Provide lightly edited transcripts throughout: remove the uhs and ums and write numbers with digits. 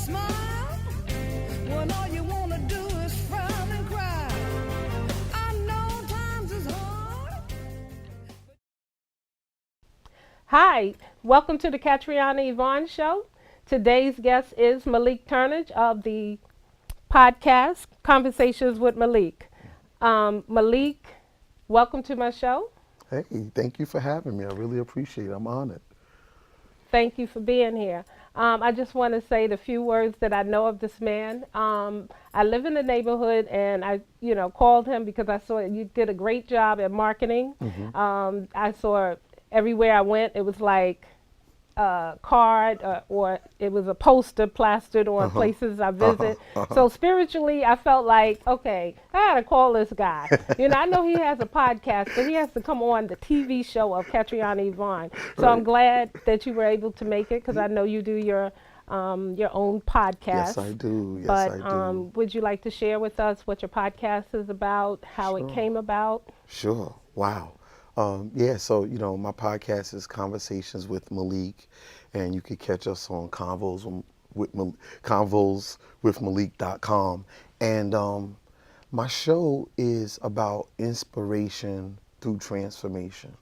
smile when all you want to do is frown and cry. I know times is hard. Hi, welcome to the ketrianaYvonneShow. Today's guest is malikTurnage of the podcast Conversations with Malik. Malik, welcome to my show. Hey, thank you for having me. I really appreciate it. I'm honored. Thank you for being here. I just want to say the few words that I know of this man. I live in the neighborhood, and I, called him because I saw you did a great job at marketing. I saw everywhere I went, it was like a card or it was a poster plastered on places I visit. So spiritually, I felt like, okay, I gotta call this guy. I know he has a podcast, but he has to come on the TV show of ketrianaYvonne. So Right. I'm glad that you were able to make it because I know you do your own podcast. Yes, I do. Yes, But I do. would you like to share with us what your podcast is about, how it came about? Sure. Wow. So, my podcast is Conversations with Malik, and you can catch us on convoswithmalik.com. And my show is about inspiration through transformation.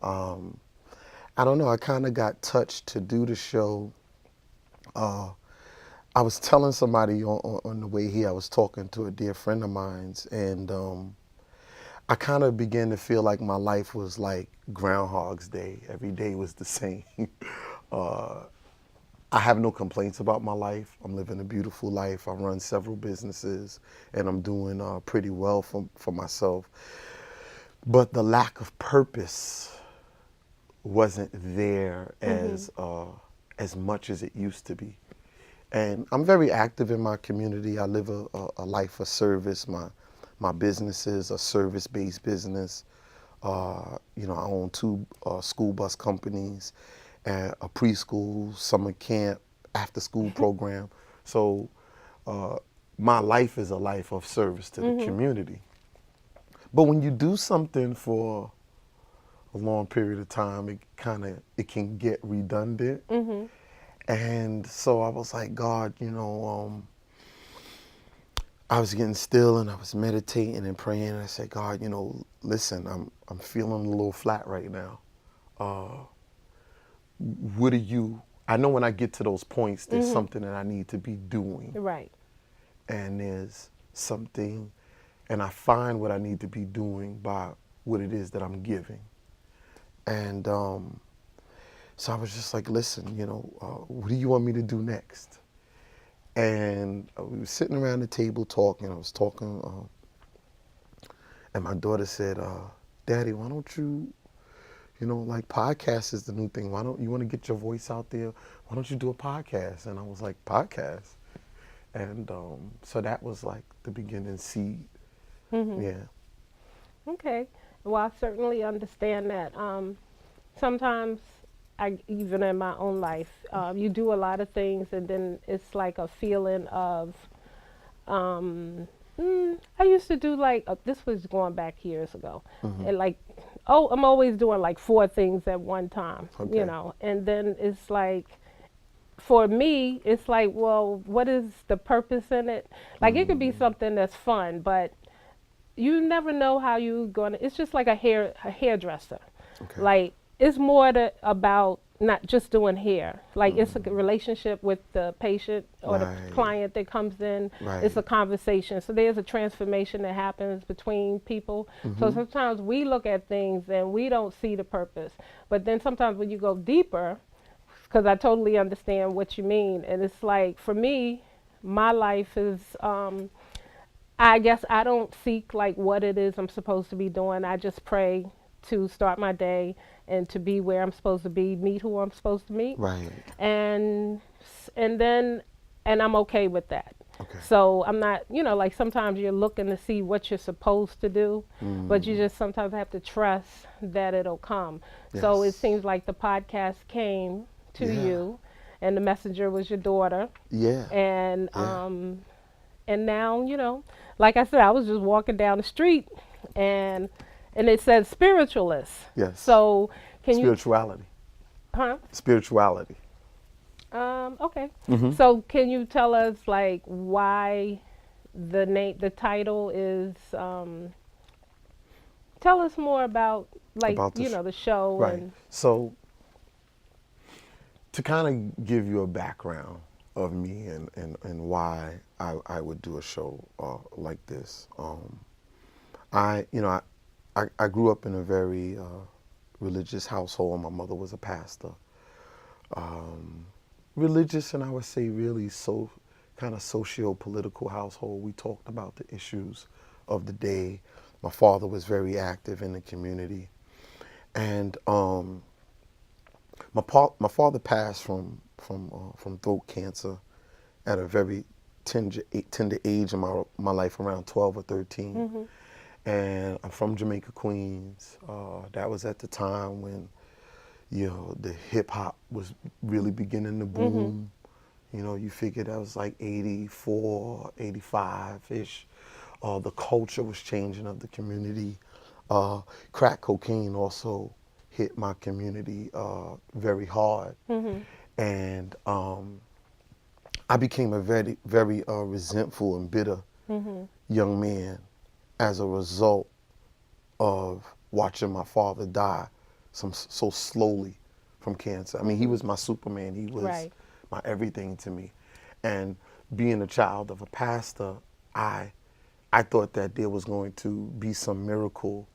I don't know, I kind of got touched to do the show. I was telling somebody on the way here, I was talking to a dear friend of mine's, and I kind of began to feel like my life was like Groundhog's Day. Every day was the same. I have no complaints about my life. I'm living a beautiful life. I run several businesses, and I'm doing pretty well for myself. But the lack of purpose wasn't there as much as it used to be. And I'm very active in my community. I live a life of service. My business is a service-based business. I own two school bus companies, and a preschool, summer camp, after-school program. So my life is a life of service to the community. But when you do something for a long period of time, it can get redundant. And so I was like, God, I was getting still and I was meditating and praying, and I said, God, listen, I'm feeling a little flat right now. I know when I get to those points, there's something that I need to be doing. Right. And there's something, and I find what I need to be doing by what it is that I'm giving. And so I was just like, listen, what do you want me to do next? And we were sitting around the table talking. I was talking, and my daughter said, Daddy, why don't you, podcast is the new thing. Why don't you want to get your voice out there? Why don't you do a podcast? And I was like, podcast? And so that was like the beginning seed. Yeah. Okay. Well, I certainly understand that. Sometimes, even in my own life, you do a lot of things, and then it's like a feeling of, I used to do this was going back years ago, and I'm always doing like 4 things at one time, Okay. and then it's like, for me, it's like, well, what is the purpose in it? Like, it could be something that's fun, but you never know how you're gonna, it's just like a hairdresser. Okay. Like, it's more about not just doing hair. Like, it's a relationship with the patient or the Right. client that comes in. Right. It's a conversation. So there's a transformation that happens between people. So sometimes we look at things and we don't see the purpose. But then sometimes when you go deeper, because I totally understand what you mean, and it's like, for me, my life is, I guess I don't seek like what it is I'm supposed to be doing. I just pray to start my day and to be where I'm supposed to be, meet who I'm supposed to meet. Right. And I'm okay with that. Okay. So I'm not, like sometimes you're looking to see what you're supposed to do, but you just sometimes have to trust that it'll come. So it Yes. seems like the podcast came to Yeah. you, and the messenger was your daughter. Yeah. And Yeah. and now, like I said, I was just walking down the street, and it said spiritualist. Yes. So can Spirituality. you? Huh? Spirituality. Okay. Mm-hmm. So can you tell us like why the title is tell us more about like, About you this, know, the show right? and So to kind of give you a background of me and why I would do a show like this. I grew up in a very religious household. My mother was a pastor. Religious, and I would say really so kind of socio-political household. We talked about the issues of the day. My father was very active in the community, and my father passed from throat cancer at a very tender age in my life, around 12 or 13. mhm And I'm from Jamaica, Queens. That was at the time when, the hip hop was really beginning to mhm boom. You figure that was like 84, 85-ish. The culture was changing of the community. Crack cocaine also hit my community very hard. mhm And I became a very, very resentful and bitter mhm young man as a result of watching my father die so slowly from cancer. I mean, he mhm was my Superman. He was right my everything to me. And being a child of a pastor, I I thought that there was going to be some miracle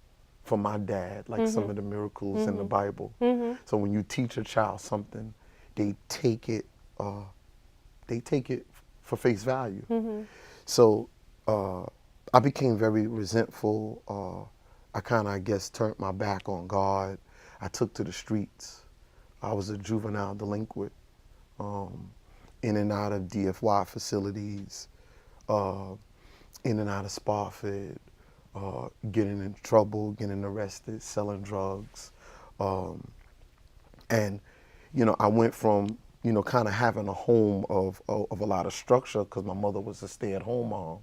for my dad, like some mhm of the miracles in the mhm Bible. mhm So when you teach a child something, they take it uh, they take it for face value. mhm So uh, I became very resentful. I kind of, I guess, turned my back on God. I took to the streets. I was a juvenile delinquent, um, in and out of DFY facilities, uh, in and out of Spofford, getting in trouble, getting arrested, selling drugs. Um, and, I went from, kind of having a home of a lot of structure because my mother was a stay-at-home mom.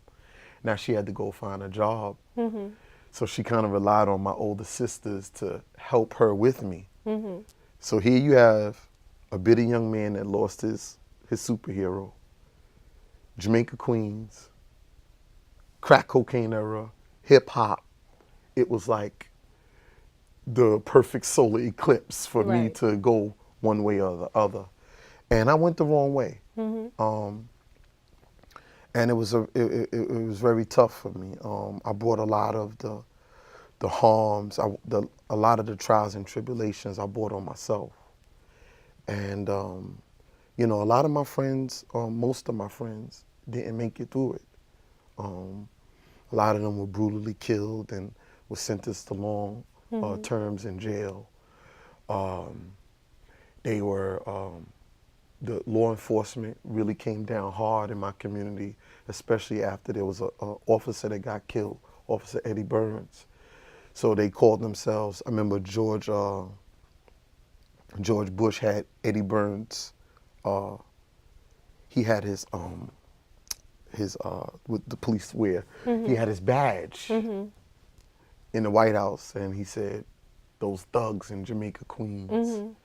Now she had to go find a job. mhm So she kind of relied on my older sisters to help her with me. mhm So here you have a bitter young man that lost his superhero, Jamaica Queens, crack cocaine era, hip hop. It was like the perfect solar eclipse for me right to go one way or the other. And I went the wrong way. mhm Um, and it was very tough for me. I brought a lot of the harms, a lot of the trials and tribulations I brought on myself. And, a lot of my friends, most of my friends, didn't make it through it. Um, a lot of them were brutally killed and were sentenced to long mhm terms in jail. Um, they were, the law enforcement really came down hard in my community, especially after there was a officer that got killed, Officer Eddie Burns. So they called themselves, I remember George Bush had Eddie Burns. Uh, he had his with the police wear. He mhm had his badge mhm in the White House, and he said, "Those thugs in Jamaica, Queens, mhm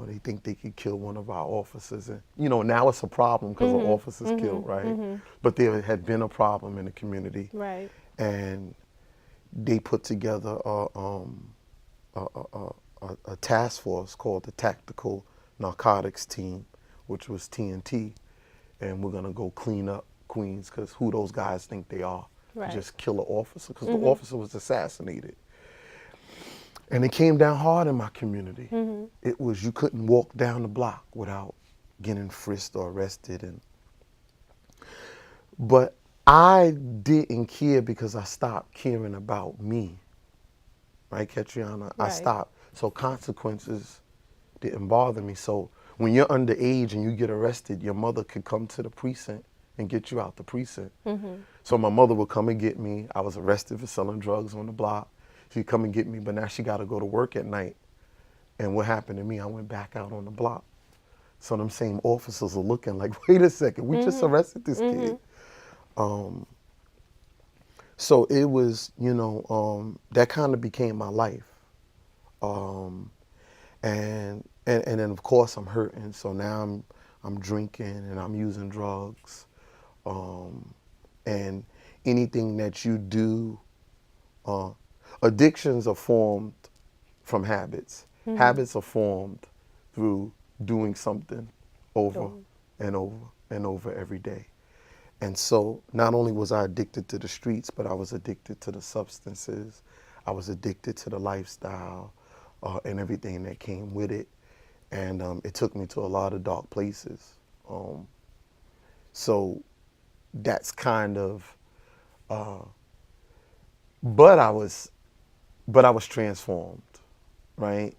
they think they could kill one of our officers." And now it's a problem because the mhm officers killed, mhm right? mhm But there had been a problem in the community, right and they put together a, a, a task force called the Tactical Narcotics Team, which was TNT, and we're gonna go clean up Queens because who those guys think they are to right just kill an officer because the mhm officer was assassinated. And it came down hard in my community. mhm It was you couldn't walk down the block without getting frisked or arrested, but I didn't care because I stopped caring about me, right, Ketriana? I right stopped. So consequences didn't bother me. So when you're underage and you get arrested, your mother could come to the precinct and get you out the precinct. mhm So my mother would come and get me. I was arrested for selling drugs on the block. She'd come and get me, but now she got to go to work at night. And what happened to me, I went back out on the block. So them same officers are looking like, wait a second, we just mhm arrested this kid. mhm Um, so it was, that kind of became my life. Um, and and then of course I'm hurting. So now I'm drinking and I'm using drugs, and anything that you do, addictions are formed from habits. Habits are formed through doing something over and over and over every day. And so not only was I addicted to the streets, but I was addicted to the substances. I was addicted to the lifestyle, and everything that came with it. And it took me to a lot of dark places. So that's kind of, but I was transformed, right?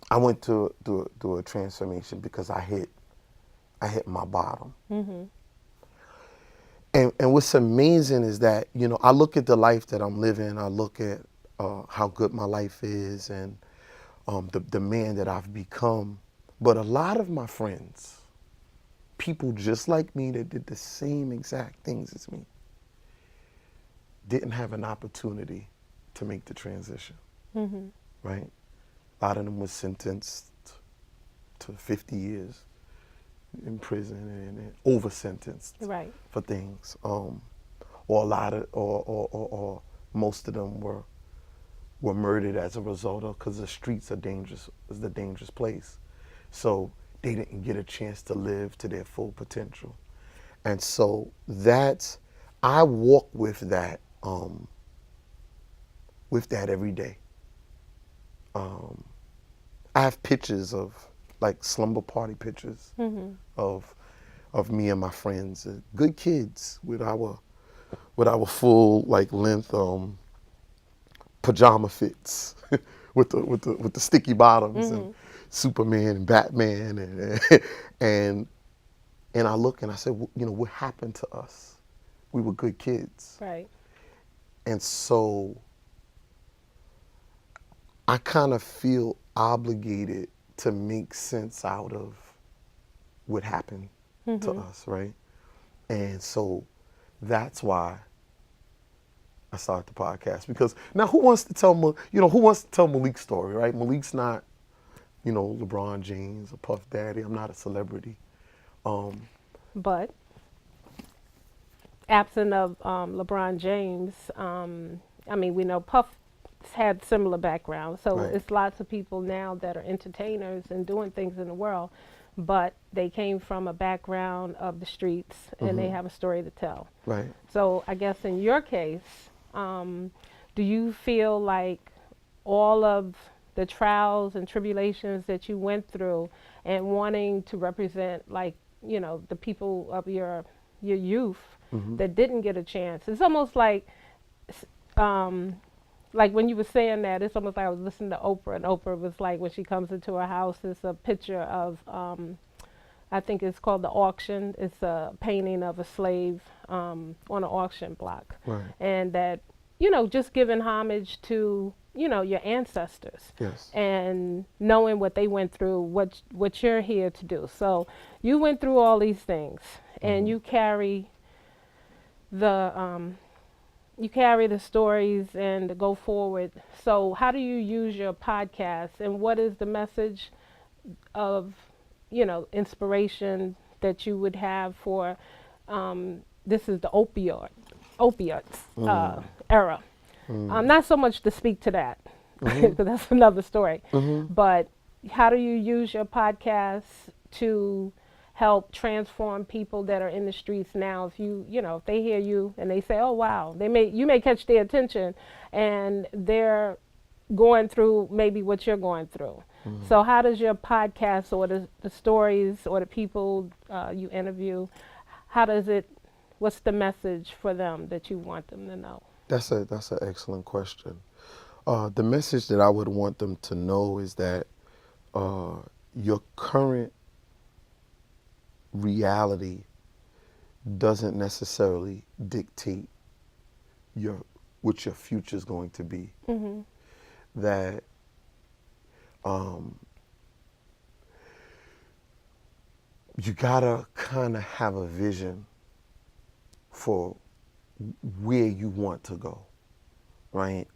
I went through a transformation because I hit my bottom. And what's amazing is that, you know, I look at the life that I'm living, I look at how good my life is, and the man that I've become. But a lot of my friends, people just like me that did the same exact things as me, didn't have an opportunity to make the transition, right? A lot of them was sentenced to 50 years in prison and over sentenced for things, or a lot of, or most of them were murdered as a result of, because the streets are dangerous, is a dangerous place. So they didn't get a chance to live to their full potential. And so that's, I walk with that every day. I have pictures of, like, slumber party pictures of me and my friends, good kids with our full, like, length pajama fits with the sticky bottoms and Superman and Batman and I look and I said, you know, what happened to us? We were good kids. Right. And so I kind of feel obligated to make sense out of what happened to us, right? And so that's why I started the podcast. Because now who wants to tell Malik's story, right? Malik's not, you know, LeBron James or Puff Daddy. I'm not a celebrity. But absent of LeBron James, I mean, we know Puff had similar backgrounds. So it's lots of people now that are entertainers and doing things in the world, but they came from a background of the streets and they have a story to tell. Right. So I guess in your case, do you feel like all of the trials and tribulations that you went through and wanting to represent, like, you know, the people of your youth that didn't get a chance, it's almost like when you were saying that, it's almost like I was listening to Oprah, and Oprah was like, when she comes into her house, it's a picture of, I think it's called The Auction. It's a painting of a slave on an auction block. Right. And that, you know, just giving homage to, you know, your ancestors. Yes. And knowing what they went through, what you're here to do. So you went through all these things, and you carry the stories and to go forward. So how do you use your podcast, and what is the message of, you know, inspiration that you would have for, this is the opiates era. Not so much to speak to that, because that's another story, but how do you use your podcast to help transform people that are in the streets now? If you know, if they hear you and they say, oh wow, you may catch their attention, and they're going through maybe what you're going through. So how does your podcast, or the stories, or the people you interview, what's the message for them that you want them to know? That's an excellent question. The message that I would want them to know is that your current reality doesn't necessarily dictate what your future is going to be. That you gotta kind of have a vision for where you want to go, right?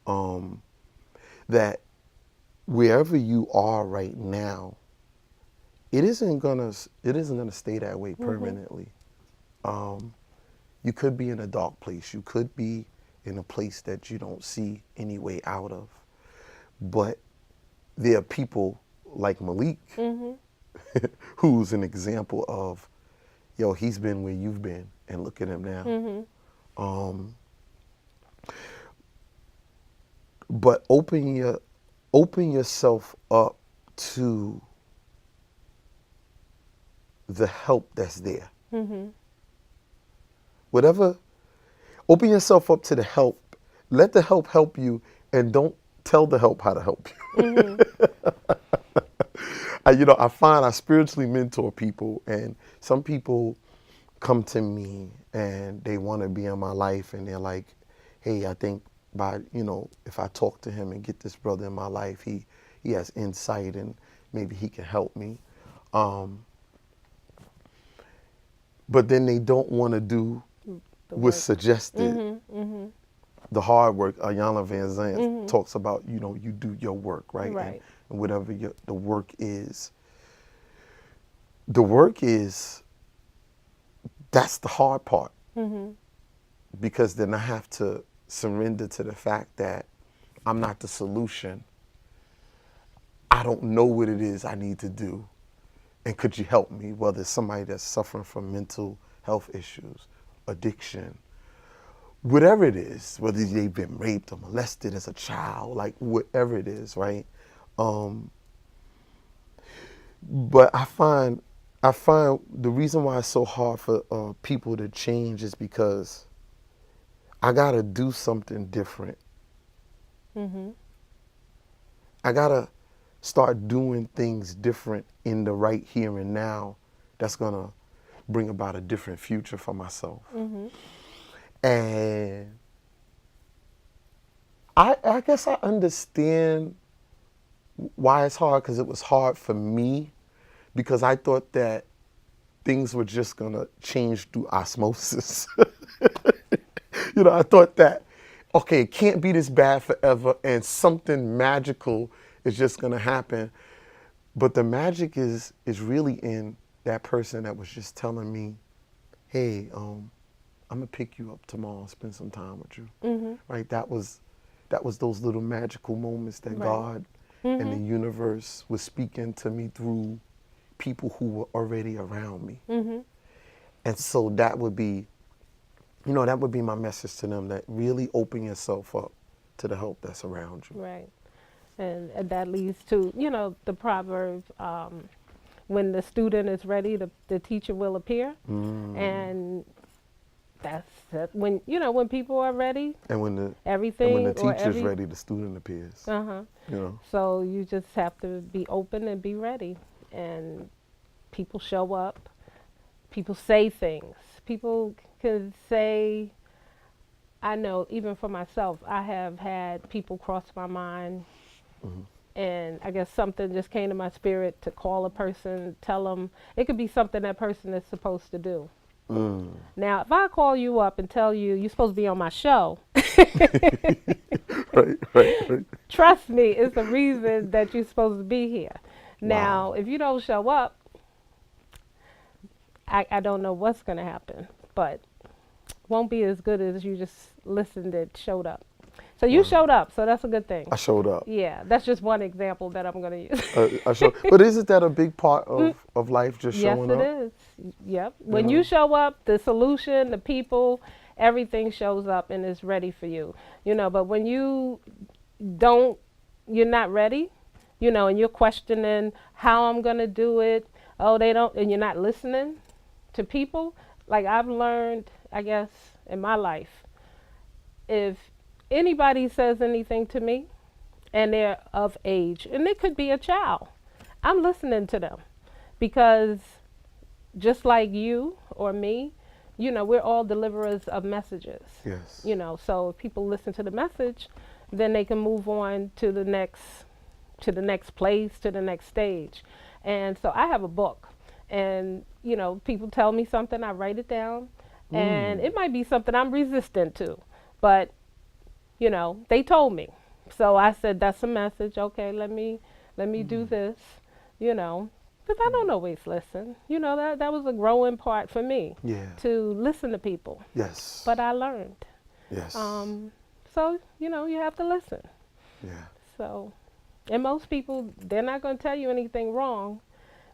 That wherever you are right now, it isn't gonna stay that way permanently. You could be in a dark place. You could be in a place that you don't see any way out of. But there are people like Malik, who's an example of, yo, he's been where you've been, and look at him now. But open yourself up to the help that's there. Whatever, open yourself up to the help. Let the help you, and don't tell the help how to help you. I find I spiritually mentor people, and some people come to me and they want to be in my life, and they're like, hey, I think if I talk to him and get this brother in my life, he has insight and maybe he can help me. But then they don't want to do what's suggested. The hard work. Ayanna Van Zandt talks about, you do your work, right? Right. And whatever the work is. The work is, that's the hard part. Because then I have to surrender to the fact that I'm not the solution. I don't know what it is I need to do. And could you help me? Whether it's somebody that's suffering from mental health issues, addiction, whatever it is, whether they've been raped or molested as a child, like whatever it is, right? But I find the reason why it's so hard for people to change is because I gotta do something different. I gotta start doing things different in the right here and now that's gonna bring about a different future for myself. And I guess I understand why it's hard, because it was hard for me, because I thought that things were just gonna change through osmosis. I thought that, okay, it can't be this bad forever and something magical is just gonna happen. But the magic is really in that person that was just telling me, hey, I'm gonna pick you up tomorrow and spend some time with you. Right? That was those little magical moments that God and the universe was speaking to me through people who were already around me. And so that would be my message to them, that really open yourself up to the help that's around you. Right. And that leads to, the proverb, when the student is ready, the teacher will appear. And that's when people are ready. And when the teacher's ready, the student appears. So you just have to be open and be ready. And people show up. People say things. People can say, I know, even for myself, I have had people cross my mind. And I guess something just came to my spirit to call a person, tell them. It could be something that person is supposed to do. Now, if I call you up and tell you, you're supposed to be on my show, right. Trust me, it's the reason that you're supposed to be here. Now, if you don't show up, I don't know what's going to happen, but won't be as good as you just listened and showed up. So you showed up, so that's a good thing. I showed up. Yeah, that's just one example that I'm going to use. But isn't that a big part of life, just showing up? Yes, it is. Yep. When you show up, the solution, the people, everything shows up and is ready for you. But when you're not ready, and you're questioning how I'm going to do it, and you're not listening to people. Like I've learned, I guess, in my life, if anybody says anything to me and they're of age, and it could be a child, I'm listening to them, because just like you or me, we're all deliverers of messages. Yes. So if people listen to the message, then they can move on to the next place, to the next stage. And so I have a book, and people tell me something, I write it down, and it might be something I'm resistant to, but they told me. So I said, that's a message. Okay, let me do this, you know, because I don't always listen. You know, that was a growing part for me Yeah. to listen to people. Yes. But I learned. Yes. So, you know, you have to listen. Yeah. So, and most people, they're not going to tell you anything wrong.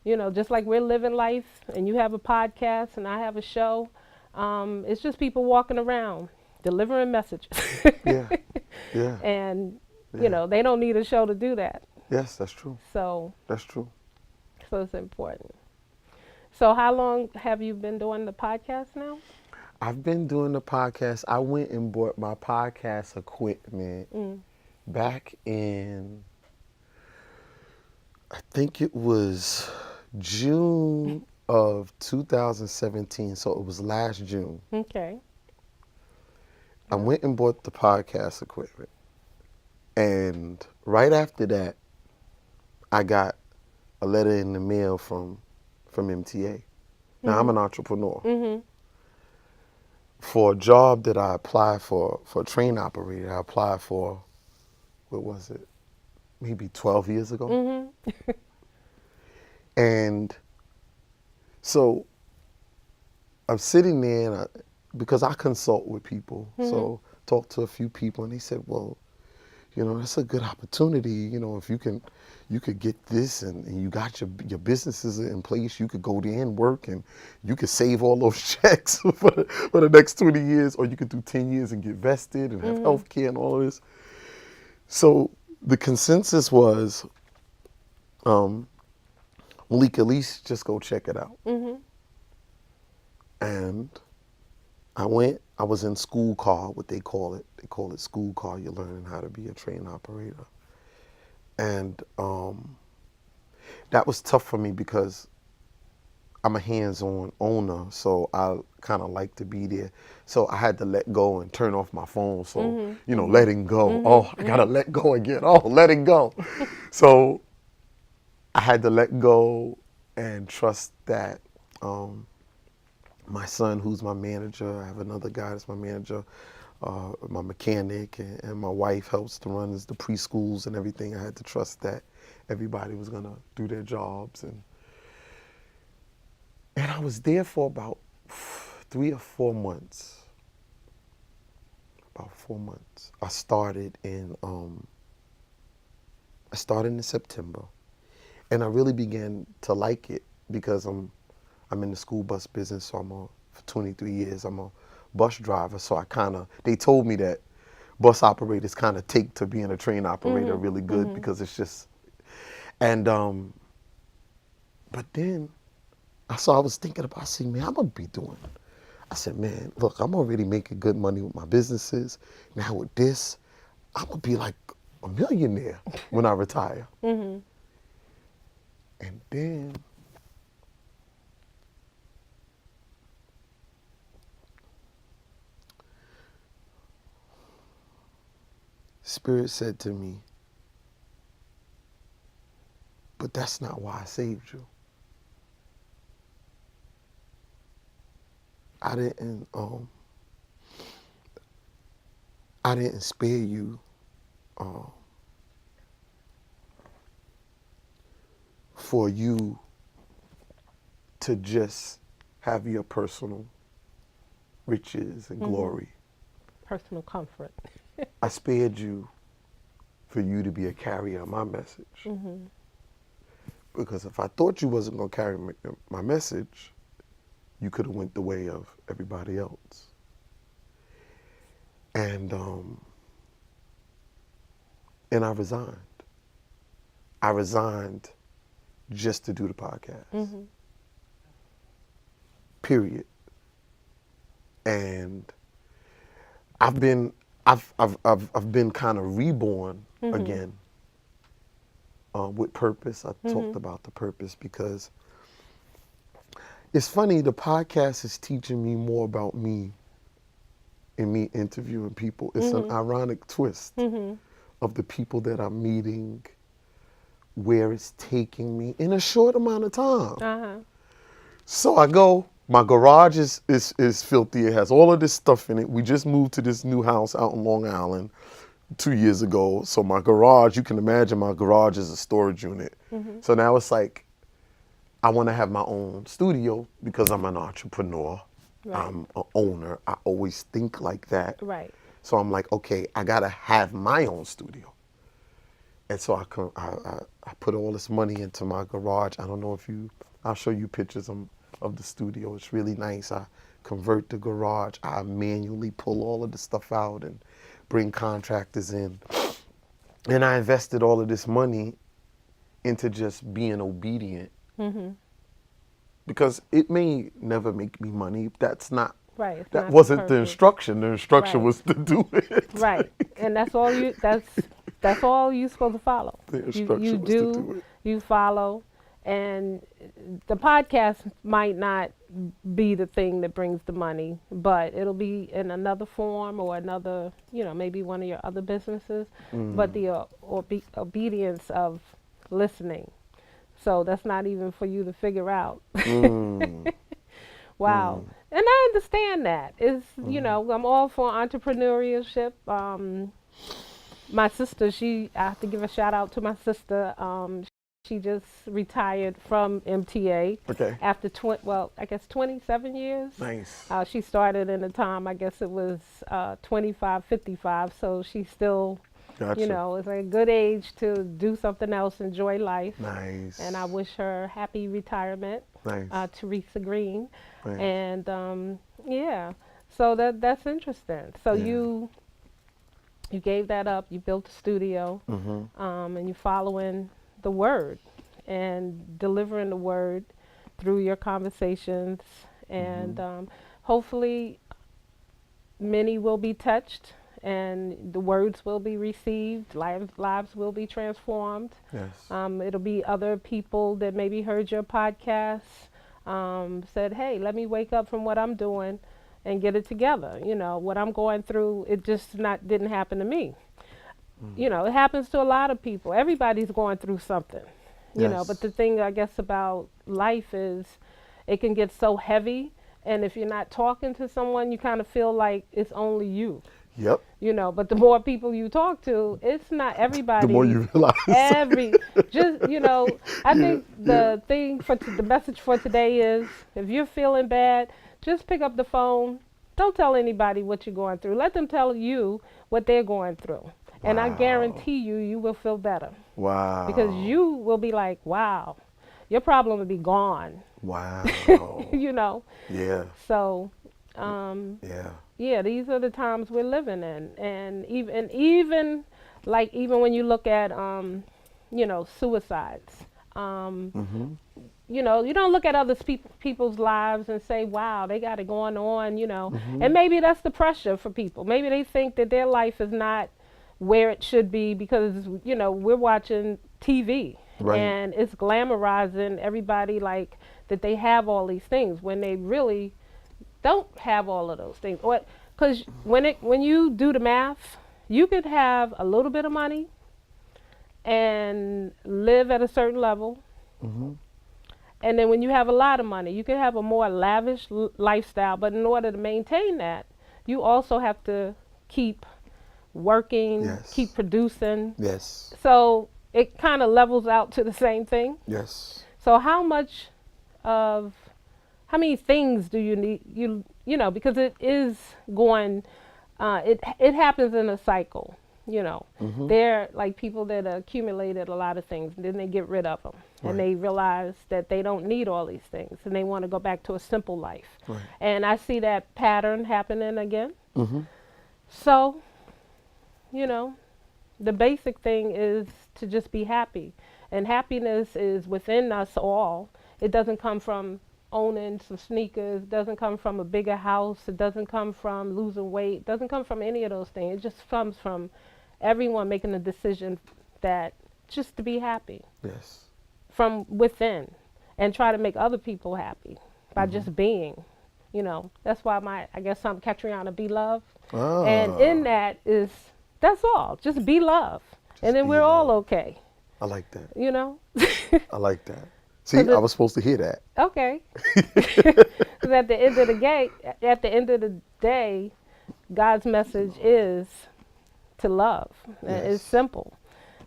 You know, just like we're living life and you have a podcast and I have a show, it's just people walking around delivering messages. Yeah. Yeah. And, Yeah. you know, they don't need a show to do that. Yes, that's true. So, That's true. so it's important. So how long have you been doing the podcast now? I've been doing the podcast. I went and bought my podcast equipment back in, I think it was June of 2017. So it was last June. Okay. I went and bought the podcast equipment. And right after that, I got a letter in the mail from MTA. Now, I'm an entrepreneur. Mhm. For a job that I applied for a train operator, I applied for, what was it, maybe 12 years ago. Mhm. And so I'm sitting there, and because I consult with people, so talked to a few people, and they said, well, you know, that's a good opportunity. You know, if you could get this and you got your businesses in place, you could go there and work and you could save all those checks for the next 20 years, or you could do 10 years and get vested and have health care and all of this. So the consensus was, Malik, at least just go check it out. Mhm. And I went. I was in school car, what they call it. They call it school car. You're learning how to be a train operator. And that was tough for me because I'm a hands-on owner, so I kind of like to be there. So I had to let go and turn off my phone. So, you know, letting go. Oh, I got to let go again. Oh, letting go. So I had to let go and trust that my son, who's my manager, I have another guy that's my manager, my mechanic, and my wife helps to run the preschools and everything. I had to trust that everybody was gonna do their jobs, and I was there for about 3 or 4 months. About 4 months. I started in September, and I really began to like it because I'm in the school bus business, so for 23 years, I'm a bus driver. So they told me that bus operators kind of take to being a train operator really good because it's just, and, but then, I was thinking about, I said, man, I'm going to be doing, I said, man, look, I'm already making good money with my businesses. Now with this, I'm going to be like a millionaire when I retire. And then, Spirit said to me, but that's not why I saved you. I didn't spare you for you to just have your personal riches and glory. Personal comfort. I spared you for you to be a carrier of my message. Because if I thought you wasn't going to carry my message, you could have went the way of everybody else. And I resigned. I resigned just to do the podcast. Period. And I've been kind of reborn again with purpose. I talked about the purpose because it's funny, the podcast is teaching me more about me and me interviewing people. It's an ironic twist of the people that I'm meeting, where it's taking me in a short amount of time. So I go, my garage is filthy. It has all of this stuff in it. We just moved to this new house out in Long Island. 2 years ago. So my garage, you can imagine my garage is a storage unit. So now it's like, I want to have my own studio because I'm an entrepreneur. Right. I'm an owner. I always think like that. Right. So I'm like, okay, I got to have my own studio. And so I put all this money into my garage. I don't know if I'll show you pictures of the studio. It's really nice. I convert the garage. I manually pull all of the stuff out and bring contractors in. And I invested all of this money into just being obedient. Because it may never make me money. That's not, Right. It's that not wasn't the purpose. instruction. The instruction Right. was to do it. Right. And that's all you're supposed to follow. The You instruction was to do it. you follow, and the podcast might not be the thing that brings the money, but it'll be in another form or another, maybe one of your other businesses, but the obedience of listening. So that's not even for you to figure out. Wow. And I understand that. It's, I'm all for entrepreneurship. My sister, I have to give a shout out to my sister. She just retired from MTA Okay. after 27 years. Nice. She started in the time, I guess it was 25, 55. So she's still, Gotcha. it's like a good age to do something else, enjoy life. Nice. And I wish her happy retirement, Nice. Teresa Green. Nice. And so that's interesting. So Yeah. you gave that up, you built a studio, and you're following the word and delivering the word through your conversations. And hopefully many will be touched and the words will be received, lives will be transformed. Yes. It'll be other people that maybe heard your podcast, said, hey, let me wake up from what I'm doing and get it together. What I'm going through, it just didn't happen to me. It happens to a lot of people. Everybody's going through something, Yes. but the thing I guess about life is it can get so heavy. And if you're not talking to someone, you kind of feel like it's only you. Yep. But the more people you talk to, it's not everybody. The more you realize. I think the message for today is, if you're feeling bad, just pick up the phone. Don't tell anybody what you're going through. Let them tell you what they're going through. And I guarantee you will feel better. Wow. Because you will be like, wow, your problem will be gone. Wow. Yeah. So, Yeah. these are the times we're living in. And even when you look at, suicides, you don't look at other people's lives and say, wow, they got it going on, And maybe that's the pressure for people. Maybe they think that their life is not where it should be because, we're watching TV. Right. And it's glamorizing everybody like that they have all these things when they really don't have all of those things. Because when you do the math, you could have a little bit of money and live at a certain level. And then when you have a lot of money, you can have a more lavish lifestyle. But in order to maintain that, you also have to keep working, Yes. keep producing. Yes. So it kind of levels out to the same thing. Yes. So how many things do you need? Because it is going, it happens in a cycle. They're like people that accumulated a lot of things, and then they get rid of them, and they realize that they don't need all these things, and they want to go back to a simple life. Right. And I see that pattern happening again. So, the basic thing is to just be happy, and happiness is within us all. It doesn't come from owning some sneakers, it doesn't come from a bigger house, it doesn't come from losing weight, it doesn't come from any of those things. It just comes from everyone making a decision that just to be happy Yes. from within and try to make other people happy by just being. That's why I guess I'm Ketriana Be Love. And in that that's all. Just be love. And then be we're all love. okay. I like that. I like that. See, I was supposed to hear that. Okay. Because at the end of the day, God's message is to love. It's Yes. simple.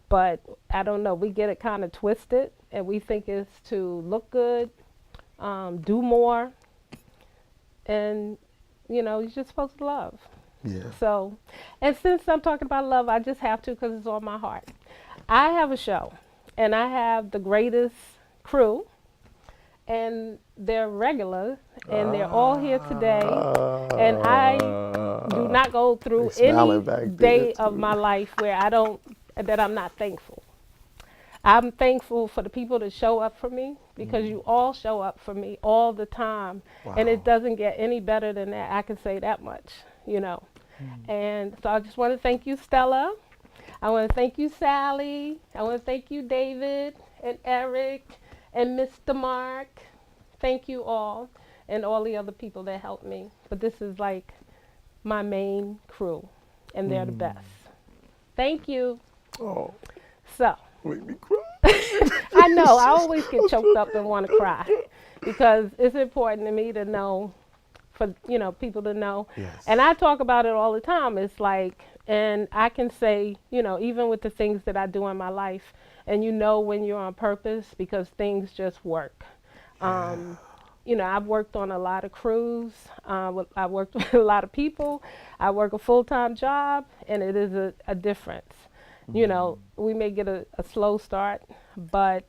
But I don't know, we get it kind of twisted, and we think it's to look good, do more, and you're just supposed to love. Yeah. So, and since I'm talking about love, I just have to because it's on my heart. I have a show, and I have the greatest crew, and they're regular, and they're all here today. And I do not go through They smiling any back there, day of too. my life where that I'm not thankful. I'm thankful for the people that show up for me, because you all show up for me all the time. And Wow. it doesn't get any better than that. I can say that much. And so I just want to thank you, Stella. I want to thank you, Sally. I want to thank you, David and Eric and Mr. Mark. Thank you all, and all the other people that helped me. But this is like my main crew, and they're the best. Thank you. Oh, So, make me cry. I know, I always get choked up and want to cry, because it's important to me to know, for people to know. Yes. And I talk about it all the time. It's like, and I can say, even with the things that I do in my life, and when you're on purpose, because things just work. I've worked on a lot of crews. I worked with a lot of people. I work a full-time job, and it is a difference. We may get a slow start, but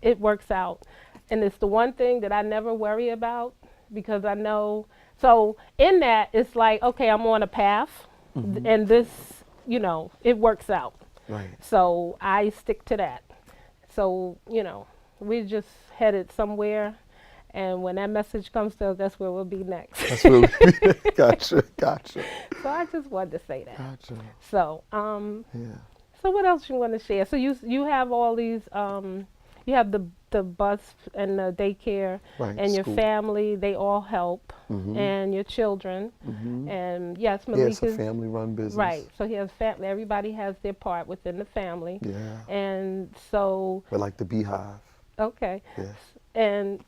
it works out. And it's the one thing that I never worry about, because I know. So in that, it's like, okay, I'm on a path, and this, it works out. Right. So I stick to that. So, we're just headed somewhere. And when that message comes to us, that's where we'll be next. That's really gotcha. So I just wanted to say that. Gotcha. So, Yeah. so what else you want to share? So you have all these, you have the bus and the daycare, Right, and your school. family, they all help, and your children. And yes, Yeah, Malik it's a is, family-run business. right. So he has family. Everybody has their part within the family. Yeah. And so, We're like the beehive. okay. Yes. And,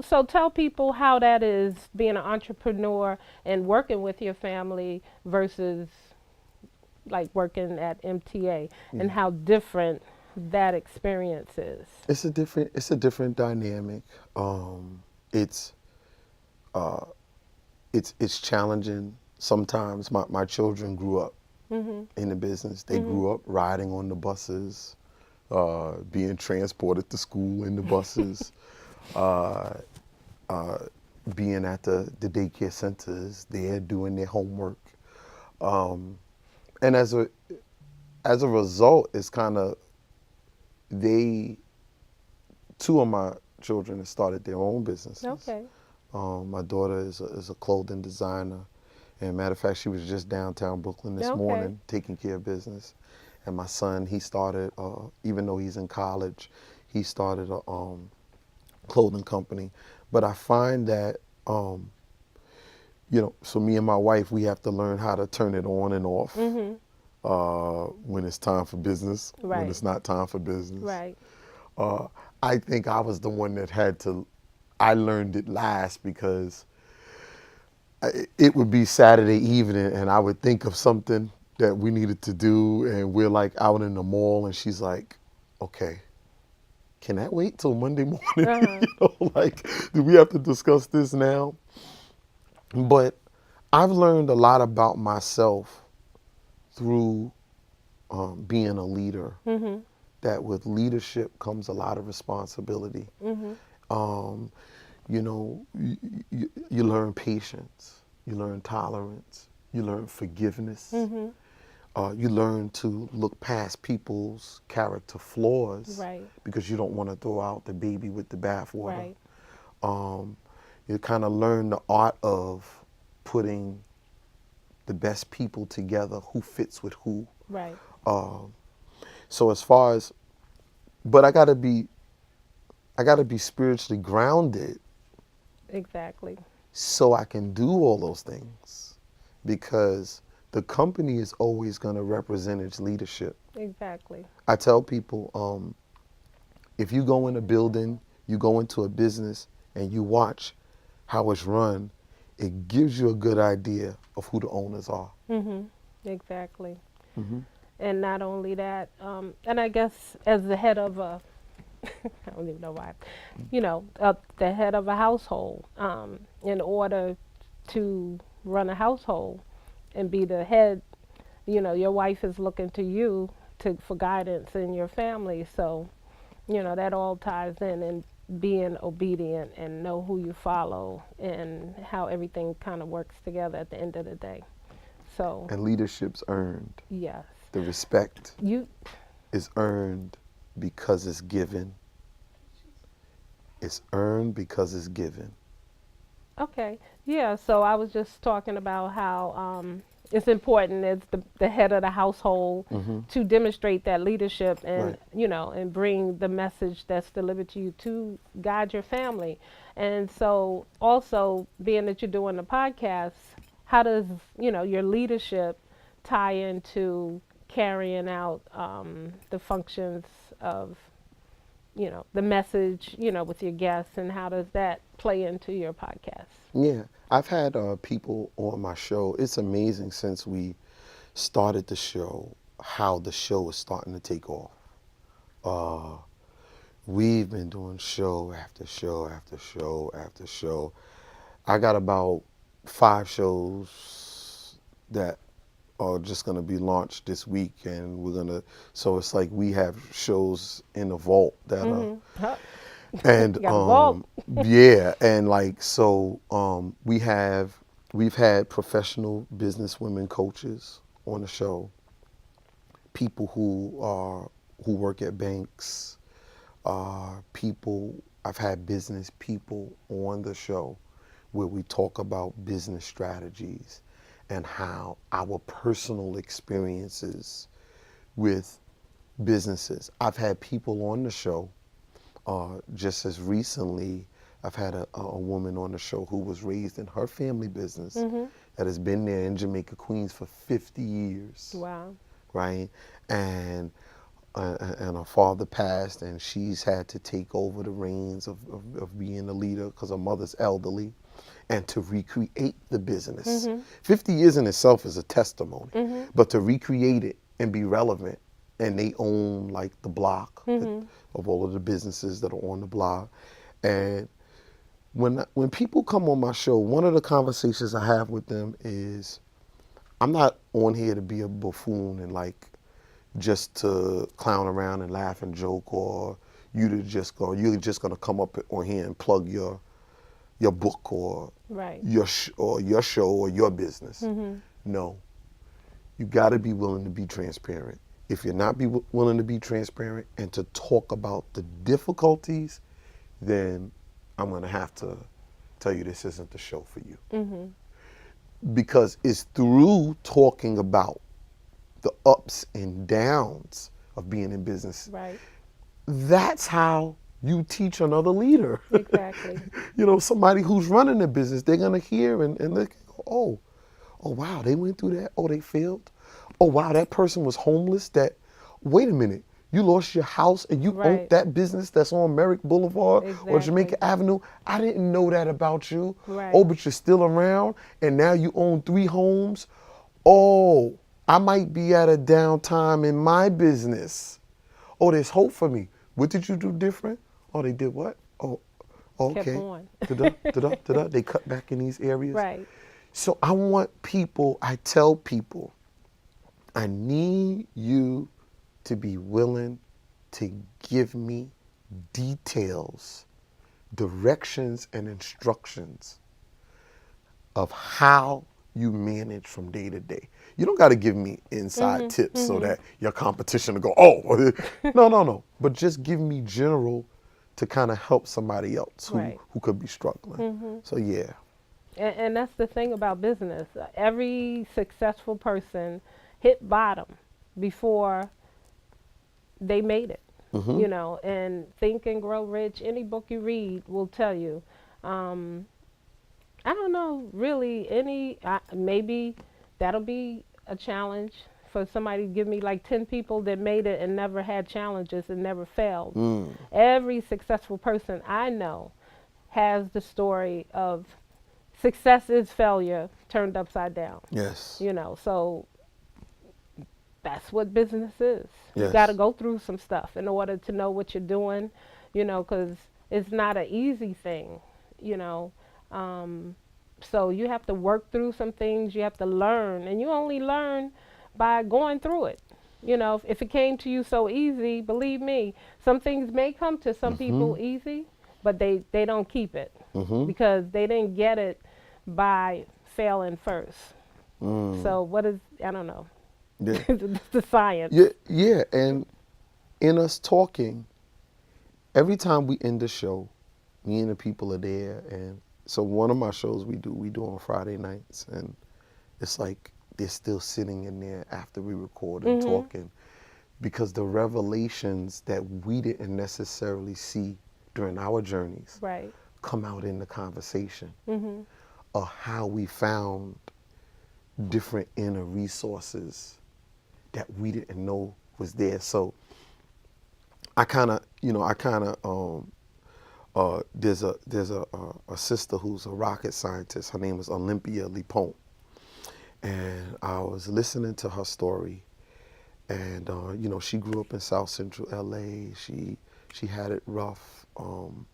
so tell people how that is, being an entrepreneur and working with your family versus like working at MTA, and how different that experience is. It's a different dynamic. It's challenging. Sometimes my children grew up in the business. They grew up riding on the buses, being transported to school in the buses, being at the daycare centers, there doing their homework. And as a result, it's kind of, two of my children have started their own businesses. Okay. My daughter is a clothing designer, and matter of fact, she was just downtown Brooklyn this Okay. morning taking care of business. And my son, he started, even though he's in college, he started a clothing company. But I find that, so me and my wife, we have to learn how to turn it on and off when it's time for business, when Right. it's not time for business. Right. I think I was the one that I learned it last, because it would be Saturday evening and I would think of something that we needed to do, and we're like out in the mall, and she's like, okay, can that wait till Monday morning? Like, do we have to discuss this now? But I've learned a lot about myself through being a leader. That with leadership comes a lot of responsibility. You learn patience, you learn tolerance, you learn forgiveness. You learn to look past people's character flaws, Right. because you don't want to throw out the baby with the bathwater. Right. You kind of learn the art of putting the best people together, who fits with who. Right. So as far as, but I gotta be spiritually grounded Exactly. so I can do all those things, because the company is always gonna represent its leadership. Exactly. I tell people, if you go in a building, you go into a business, and you watch how it's run, it gives you a good idea of who the owners are. Exactly. And not only that, and I guess as the head of a, I don't even know why, the head of a household, in order to run a household and be the head, your wife is looking to you for guidance in your family. So, that all ties in, and being obedient and know who you follow and how everything kind of works together at the end of the day. So, And leadership's earned. yes. The respect You, is earned because it's given. It's earned because it's given. okay. Yeah, so I was just talking about how it's important as the head of the household to demonstrate that leadership and, Right. and bring the message that's delivered to you to guide your family. And so also being that you're doing the podcast, how does, your leadership tie into carrying out the functions of, the message, with your guests, and how does that play into your podcast? Yeah, I've had people on my show. It's amazing since we started the show how the show is starting to take off. We've been doing show after show after show after show. I got about 5 shows that are just going to be launched this week, and we're going to, so it's like we have shows in the vault that are, Huh. and You got a vault. yeah, and like so we've had professional business women coaches on the show, people who work at banks, people. I've had business people on the show where we talk about business strategies and how our personal experiences with businesses. I've had people on the show just as recently. I've had a woman on the show who was raised in her family business that has been there in Jamaica, Queens for 50 years. Wow. Right? And her father passed, and she's had to take over the reins of being a leader because her mother's elderly, and to recreate the business. 50 years in itself is a testimony, but to recreate it and be relevant, and they own like the block of all of the businesses that are on the block. And when people come on my show, one of the conversations I have with them is, I'm not on here to be a buffoon and like just to clown around and laugh and joke, or you're just gonna come up on here and plug your book or Right. your show or your business. No, you got to be willing to be transparent. If you're not willing to be transparent and to talk about the difficulties, then I'm gonna have to tell you this isn't the show for you. Because it's through talking about the ups and downs of being in business. Right. That's how you teach another leader. Exactly. Somebody who's running a business, they're gonna hear and look, oh wow, they went through that. Oh, they failed. Oh wow, that person was homeless. Wait a minute, you lost your house and you own that business that's on Merrick Boulevard or Jamaica Avenue. I didn't know that about you. Right. Oh, but you're still around and now you own 3 homes. Oh, I might be at a downtime in my business. Oh, there's hope for me. What did you do different? Oh, they did what? Oh, okay. Kept going. Da-da. They cut back in these areas. Right. So I tell people, I need you to be willing to give me details, directions, and instructions of how you manage from day to day. You don't got to give me inside tips so that your competition will go, oh, no. But just give me general to kind of help somebody else who could be struggling. So yeah. And that's the thing about business. Every successful person hit bottom before they made it. And Think and Grow Rich, any book you read will tell you. I don't know really maybe that'll be a challenge for somebody to give me like 10 people that made it and never had challenges and never failed. Every successful person I know has the story of success is failure turned upside down. Yes. So that's what business is. You Yes. got to go through some stuff in order to know what you're doing, because it's not an easy thing, you know. Um, so you have to work through some things. You have to learn, and you only learn by going through it. If it came to you so easy, believe me, some things may come to some people easy, but they don't keep it because they didn't get it by failing first. So what is, I don't know, Yeah. the science. Yeah, yeah, and in us talking, every time we end the show, me and the people are there, and so one of my shows we do on Friday nights, and it's like they're still sitting in there after we record and talking, because the revelations that we didn't necessarily see during our journeys Right. come out in the conversation of how we found different inner resources that we didn't know was there. So there's a sister who's a rocket scientist. Her name is Olympia Lipone, and I was listening to her story, and she grew up in South Central LA. She had it rough, and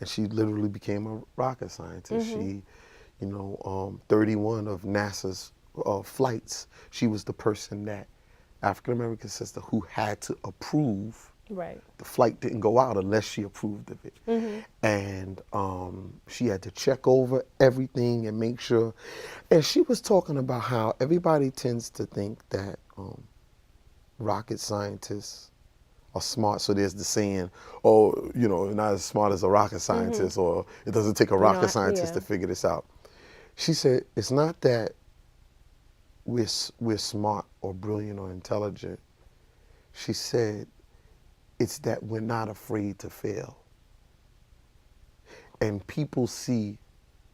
she literally became a rocket scientist. She, 31 of NASA's flights, she was the person, that African American sister, who had to approve. Right. The flight didn't go out unless she approved of it. And she had to check over everything and make sure. And she was talking about how everybody tends to think that rocket scientists are smart. So there's the saying, oh, not as smart as a rocket scientist, or it doesn't take a rocket scientist to figure this out. She said, it's not that we're smart or brilliant or intelligent. She said, it's that we're not afraid to fail. And people see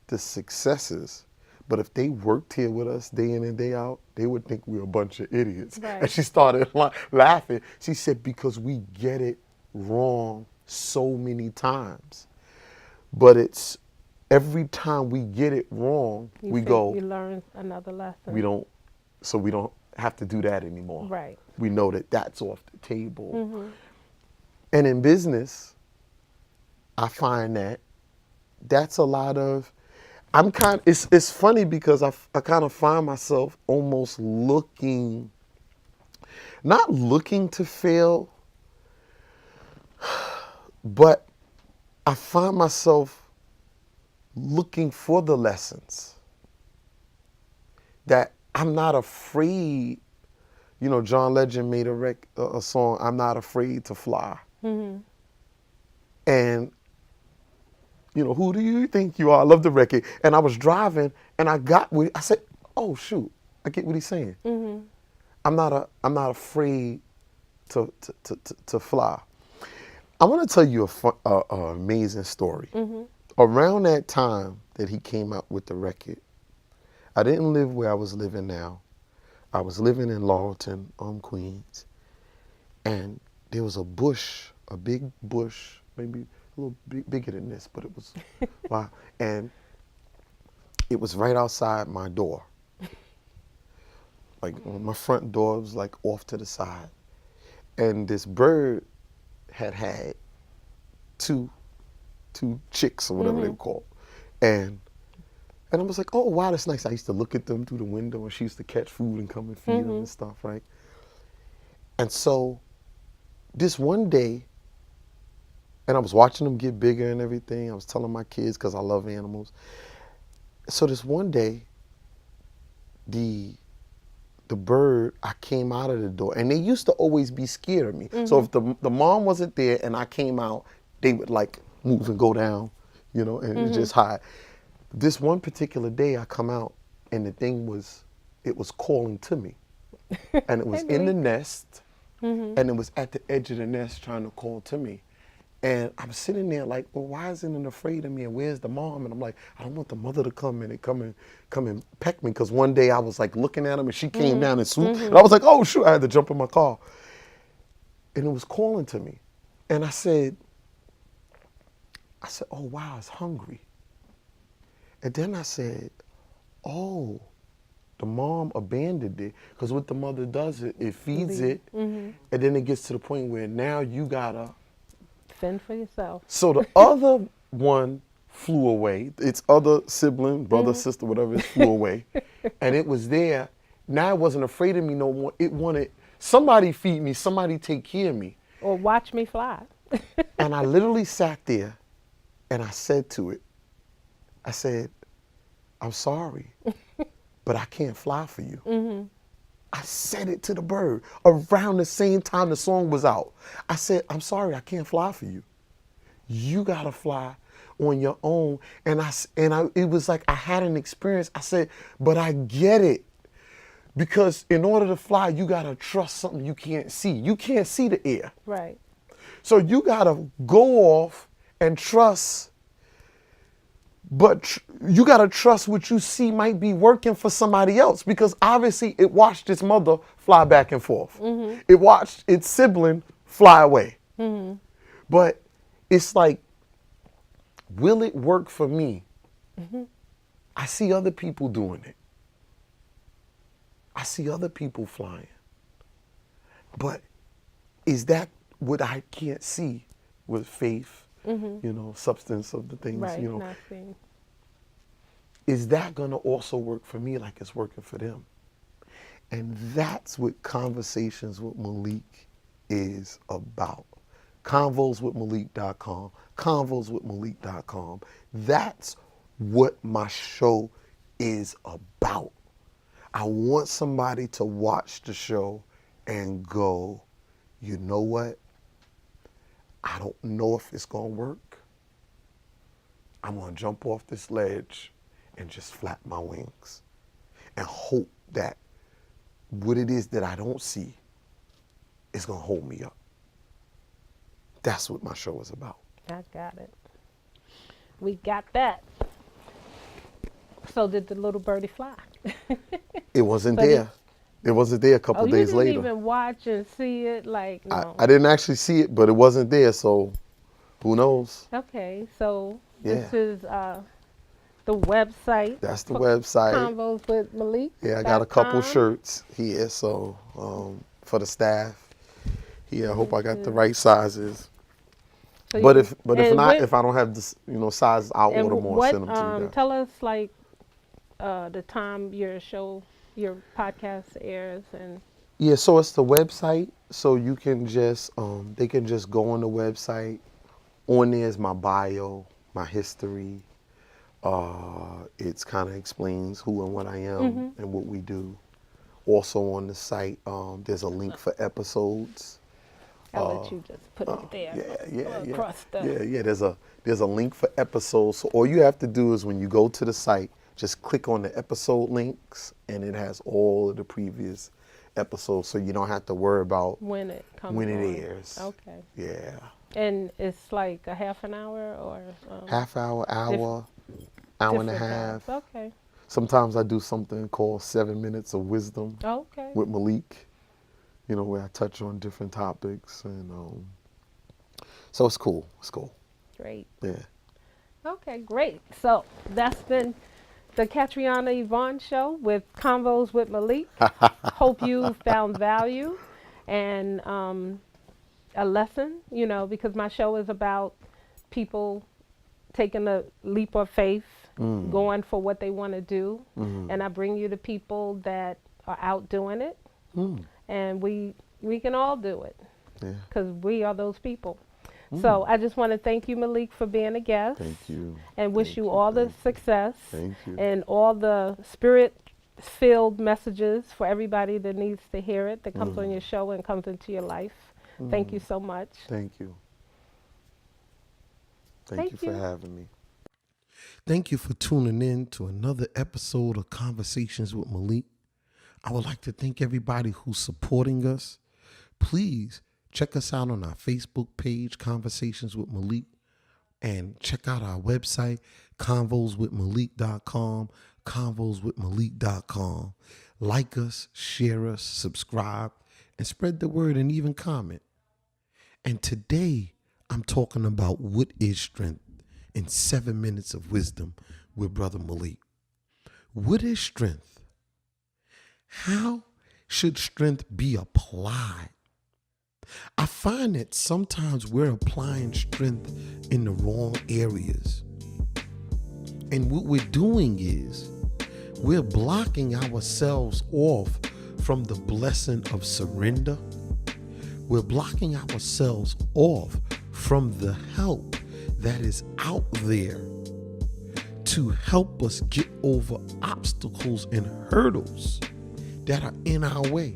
the successes, but if they worked here with us day in and day out, they would think we're a bunch of idiots. Right. And she started laughing. She said, because we get it wrong so many times. But it's every time we get it wrong, we learn another lesson. we don't have to do that anymore. Right. We know that that's off the table. And in business, I find that that's a lot of, it's funny because I kind of find myself almost not looking to fail, but I find myself looking for the lessons. That I'm not afraid. John Legend made a song, I'm Not Afraid to Fly. And, who do you think you are? I love the record. And I was driving, and I said, oh, shoot, I get what he's saying. I'm not afraid to fly. I want to tell you an amazing story. Around that time that he came out with the record, I didn't live where I was living now. I was living in Laurelton, Queens, and there was a bush, a big bush, maybe a little bigger than this, but it was, wow. And it was right outside my door. Like my front door was like off to the side. And this bird had two chicks or whatever they were called. And I was like, oh, wow, that's nice. I used to look at them through the window, and she used to catch food and come and feed them and stuff, right? And so this one day, and I was watching them get bigger and everything. I was telling my kids, because I love animals. So this one day, the bird, I came out of the door, and they used to always be scared of me. So if the mom wasn't there and I came out, they would like move and go down, and just hide. This one particular day, I come out, and the thing was calling to me. And it was in the nest, and it was at the edge of the nest trying to call to me. And I'm sitting there like, well, why isn't it afraid of me? And where's the mom? And I'm like, I don't want the mother to come and come and peck me. Because one day I was like looking at him, and she came down and swooped. And I was like, oh, shoot, I had to jump in my car. And it was calling to me. And I said, oh, wow, it's hungry. And then I said, oh, the mom abandoned it, because what the mother does, it feeds Leave. it, and then it gets to the point where now you gotta. Fend for yourself. So the other one flew away. Its other sibling, brother, sister, whatever, it flew away, and it was there. Now it wasn't afraid of me no more. It wanted somebody feed me, somebody take care of me. Or watch me fly. And I literally sat there, and I said to it, I said, I'm sorry, but I can't fly for you. I said it to the bird around the same time the song was out. I said, I'm sorry, I can't fly for you. You gotta fly on your own. And it was like I had an experience. I said, but I get it. Because in order to fly, you gotta trust something you can't see. You can't see the air. Right. So you gotta go off and trust, but you gotta trust what you see might be working for somebody else, because obviously it watched its mother fly back and forth. It watched its sibling fly away. But it's like, will it work for me? I see other people doing it. I see other people flying. But is that what I can't see with faith, substance of the things, Right. Not seeing. is that going to also work for me like it's working for them? And that's what Conversations with Malik is about. Convoswithmalik.com, convoswithmalik.com. That's what my show is about. I want somebody to watch the show and go, you know what? I don't know if it's going to work. I'm going to jump off this ledge and just flap my wings and hope that what it is that I don't see is going to hold me up. That's what my show is about. I got it. We got that. So did the little birdie fly? It wasn't But there. It wasn't there a couple you days didn't later. even watch and see it? Like, no. I didn't actually see it, but it wasn't there, so who knows? Okay, so this Yeah. is the website. That's the website. Convos with Malik. Yeah, I got a couple shirts here, so for the staff. Yeah, I hope I got the right sizes. So But you- if and not, when- if I don't have this, sizes, I'll and order more what, and send them to you guys. tell us, like, the time your podcast airs and. Yeah, so it's the website, so you can just they can just go on the website. On there is my bio, my history. It's kind of explains who and what I am and what we do. Also on the site, there's a link for episodes. I'll let you just put it there. Yeah. Across the. Yeah. There's a link for episodes. So all you have to do is when you go to the site, just click on the episode links, and it has all of the previous episodes. So you don't have to worry about When it comes when it on. airs. Okay. Yeah. And it's like a half an hour or. Half hour, hour and a different half. times. Okay. Sometimes I do something called 7 Minutes of Wisdom Okay. with Malik, where I touch on different topics. And so it's cool. It's cool. Great. Yeah. Okay, great. So that's been the ketrianaYvonneShow with Convos with Malik. Hope you found value and a lesson, because my show is about people taking a leap of faith, going for what they want to do. And I bring you the people that are out doing it. And we can all do it Yeah. because we are those people. So I just want to thank you, Malik, for being a guest. Thank you. And wish Thank you you, all the thank you. success Thank you. and all the spirit-filled messages for everybody that needs to hear it, that comes on your show and comes into your life. Thank you so much. Thank you. Thank Thank you you. for having me. Thank you for tuning in to another episode of Conversations with Malik. I would like to thank everybody who's supporting us. Please check us out on our Facebook page, Conversations with Malik, and check out our website, convoswithmalik.com, convoswithmalik.com. Like us, share us, subscribe, and spread the word and even comment. And today, I'm talking about what is strength in 7 minutes of wisdom with Brother Malik. What is strength? How should strength be applied? I find that sometimes we're applying strength in the wrong areas. And what we're doing is we're blocking ourselves off from the blessing of surrender. We're blocking ourselves off from the help that is out there to help us get over obstacles and hurdles that are in our way.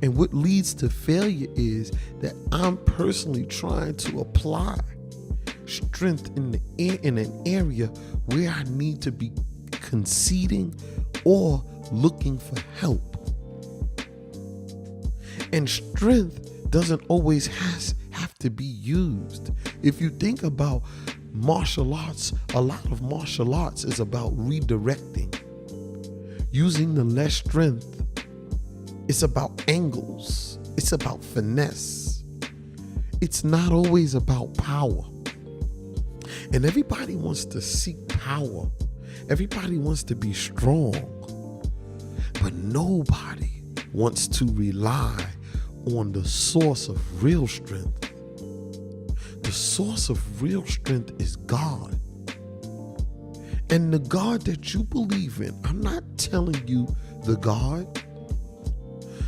And what leads to failure is that I'm personally trying to apply strength in an area where I need to be conceding or looking for help. And strength doesn't always have to be used. If you think about martial arts, a lot of martial arts is about redirecting. Using the less strength, it's about angles. It's about finesse. It's not always about power. And everybody wants to seek power. Everybody wants to be strong. But nobody wants to rely on the source of real strength. The source of real strength is God. And the God that you believe in, I'm not telling you the God.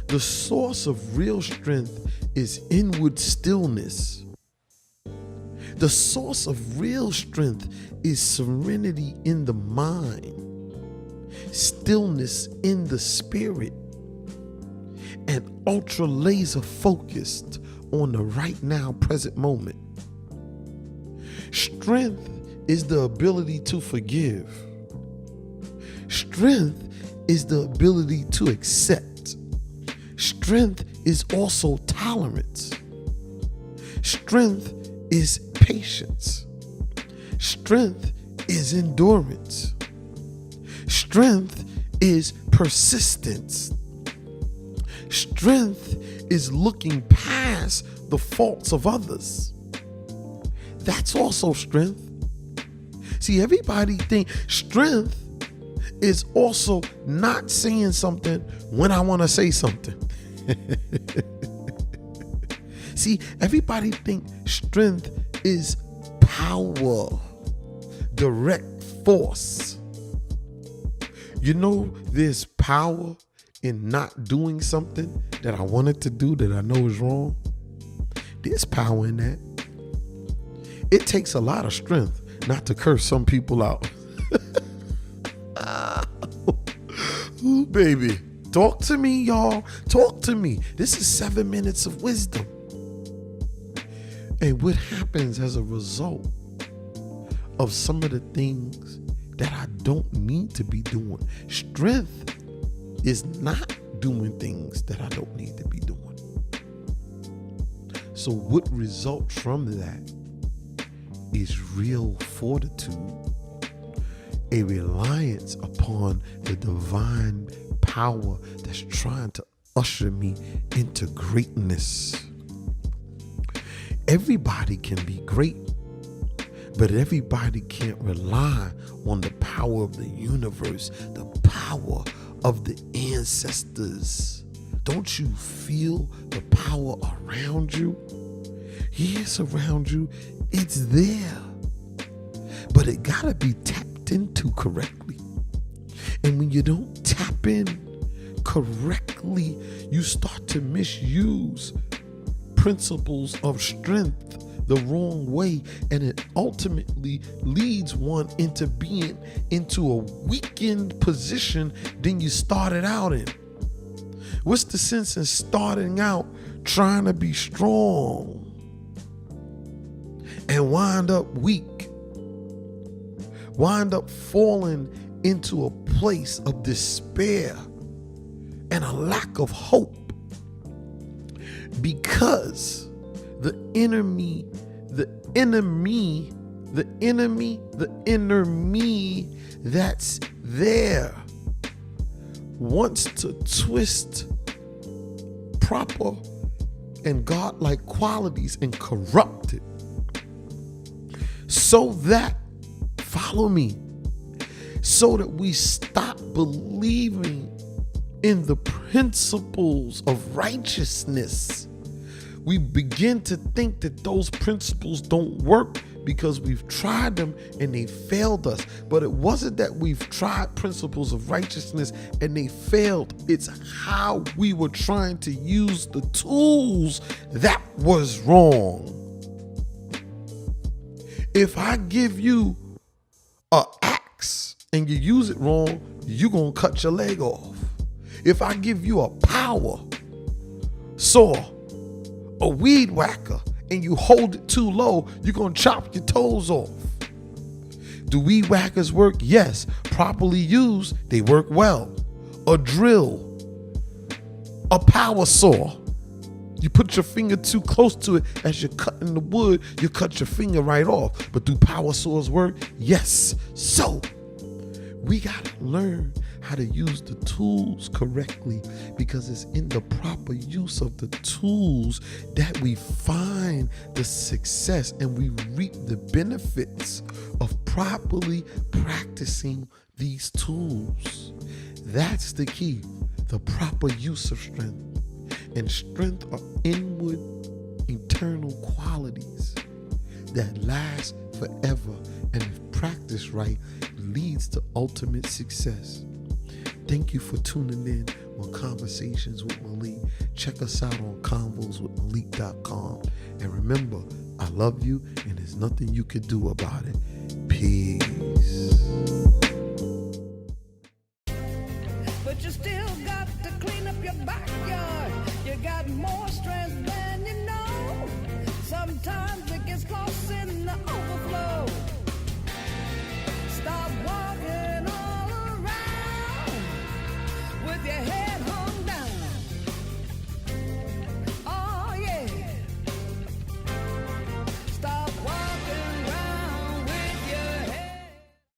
The source of real strength is inward stillness. The source of real strength is serenity in the mind, stillness in the spirit, and ultra laser focused on the right now present moment. Strength is the ability to forgive. Strength is the ability to accept. Strength is also tolerance. Strength is patience. Strength is endurance. Strength is persistence. Strength is looking past the faults of others. That's also strength. See, everybody think strength is also not saying something when I want to say something. See, everybody think strength is power, direct force. You know, there's power in not doing something that I wanted to do that I know is wrong. There's power in that. It takes a lot of strength not to curse some people out. Ooh, baby. Talk to me, y'all. Talk to me. This is 7 minutes of wisdom. And what happens as a result of some of the things that I don't need to be doing? Strength is not doing things that I don't need to be doing. So what results from that is real fortitude, a reliance upon the divine power that's trying to usher me into greatness. Everybody can be great, but everybody can't rely on the power of the universe, the power of the ancestors. Don't you feel the power around you? Yes, around you. It's there. But it gotta be tapped into correctly. And when you don't tap in correctly, you start to misuse principles of strength the wrong way, and it ultimately leads one into being into a weakened position than you started out in. What's the sense in starting out trying to be strong and wind up weak, wind up falling into a place of despair and a lack of hope? Because the enemy that's there wants to twist proper and godlike qualities and corrupt it, so that, follow me, so that we stop believing in the principles of righteousness. We begin to think that those principles don't work because we've tried them and they failed us. But it wasn't that we've tried principles of righteousness and they failed. It's how we were trying to use the tools that was wrong. If I give you an axe and you use it wrong, you're going to cut your leg off. If I give you a power saw, a weed whacker, and you hold it too low, you're going to chop your toes off. Do weed whackers work? Yes. Properly used, they work well. A drill, a power saw. You put your finger too close to it as you're cutting the wood, you cut your finger right off. But do power saws work? Yes. So we got to learn how to use the tools correctly, because it's in the proper use of the tools that we find the success and we reap the benefits of properly practicing these tools. That's the key, the proper use of strength. And strength are inward, internal qualities that last forever, and if practiced right, leads to ultimate success. Thank you for tuning in on Conversations with Malik. Check us out on convoswithmalik.com. And remember, I love you and there's nothing you can do about it. Peace. But you still got to clean up your backyard. You got more